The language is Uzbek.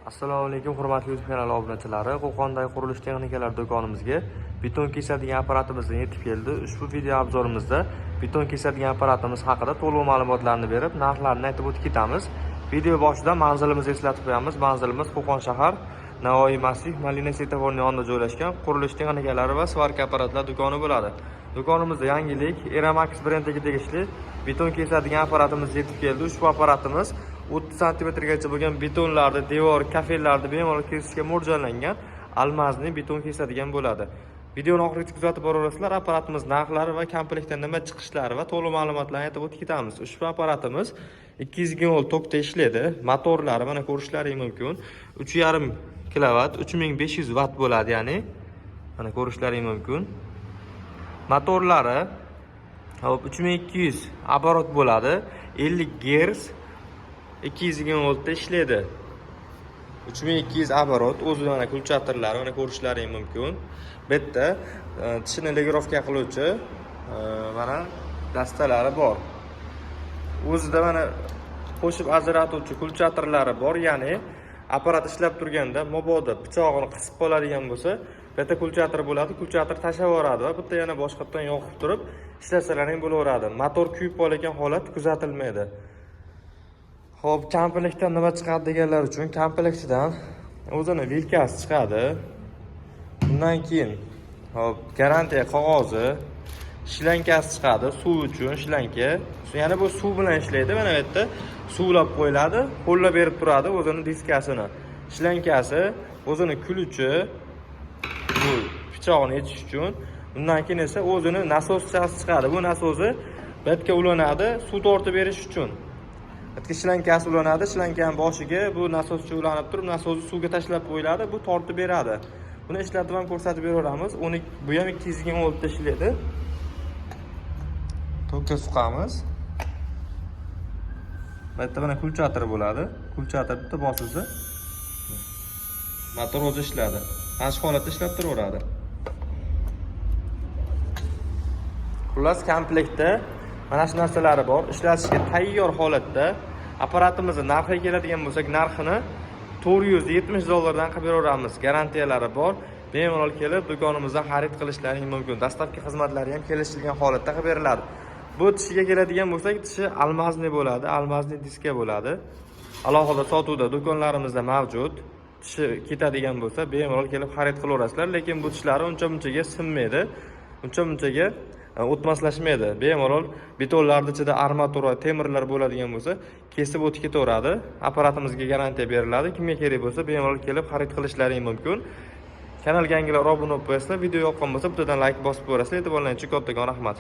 Assalomu alaykum hurmatli YouTube kanali obunachilari. Qo'qondagi qurilish texnikalari do'konimizga beton kesadigan apparatimiz yetib keldi. Ushbu video obzorimizda beton kesadigan apparatimiz haqida to'liq ma'lumotlarni berib, narxlarini aytib o'tib ketamiz. Video boshida manzilimizni eslatib qo'yamiz. Manzilimiz Qo'qon shahar, Navoiy massив, Malina svetoforning yonida joylashgan qurilish texnikalari va svarka apparatlar do'koni bo'ladi. Do'konimizda yangilik Eramax brendiga tegishli beton kesadigan apparatimiz yetib keldi. Ushbu apparatimiz 30 santimetrgacha bo'lgan betonlarni, devor, kafellarni bemalol kesishga mo'ljallangan almazli beton kesadigan bo'ladi. Videoni oxirigacha kuzatib boraverasizlar. Apparatimiz narxlari va komplektdan nima chiqishlari va to'liq ma'lumotlarni aytib o'tib ketamiz. Ushbu apparatimiz 200 volt tokda ishlaydi. Motorlari mana ko'rishlaringiz mumkin. 3,5 kilovat, 3500 watt bo'ladi, ya'ni mana ko'rishlaringiz mumkin. Motorlari 3200 оборот bo'ladi. 50 Hz 220 voltda ishlaydi. 3200 оборот, o'zi mana kulchatorlari mana ko'rishlaringiz mumkin. Bu yerda tishini legirovka qiluvchi mana dastalari bor. O'zida mana qo'shib ajratuvchi kulchatorlari bor, ya'ni apparat ishlab turganda mabodo pichog'ini qisib qoladigan bo'lsa, bu yerda kulchator bo'ladi, kulchator tashlab yuboradi va bu yerda yana boshqatdan yoqib turib ishlasalaring bo'laveradi. Motor kuyib qolgan holat kuzatilmaydi. Xo'p, komplektdan nima chiqadi deganlar uchun komplektdan o'zini vilkasi chiqadi. Undan keyin hop, garantiya qog'ozi, shlankasi chiqadi, suv uchun shlanka. Ya'ni bu suv bilan ishlaydi. Mana bu yerda suvlab qo'yiladi, qo'llab berib turadi o'zini diskasini. Shlankasi, o'zini kuluchi, bu pichoqni yechish uchun. Undan keyin esa o'zini nasoschasi chiqadi. Bu nasosi bu yerga ulanadi, suv tortib berish uchun. Bitta shlankasi ulanadi, shlankaning boshiga bu nasoschi ulanib turib, nasosni suvga tashlab qo'yiladi, bu tortib beradi. Buni ishlatib ham ko'rsatib beraveramiz. Bu ham 220 voltda ishlaydi. Tokga suqamiz. Bu yerda mana kulchator bo'ladi. Kulchator bitta bosilsa, motor o'zi ishladi. Mana shu holatda ishlab turaveradi. Xullas, komplektda mana shu narsalari bor. Ishlatishga tayyor holatda. Apparatimizni narxiga keladigan bo'lsak, narxini $470 dan qilib beraveramiz. Garantiyalari bor. Bemalol kelib do'konimizdan xarid qilishlaringiz mumkin. Dastavka xizmatlari ham kelishilgan holatda qilib beriladi. Bu tishiga keladigan bo'lsak, tishi almazli bo'ladi, almazli diska bo'ladi. Alohida sotuvda do'konlarimizda mavjud. Tishi ketadigan bo'lsa, bemalol kelib xarid qilaverasizlar, lekin bu tishlari uncha-munchaga sinmaydi. Uncha-munchaga o'tmaslashmaydi. Bemalol betonlarning ichida armatura, temirlar bo'ladigan bo'lsa, kesib o'tib ketaveradi. Apparatimizga garantiya beriladi. Kimga kerak bo'lsa, bemalol kelib xarid qilishlaringiz mumkin. Kanalga yangilar obuna bo'lib qo'yasizlar, video yoqqan bo'lsa, bittadan like bosib qo'yasizlar. E'tiborlaringiz uchun kattakon rahmat.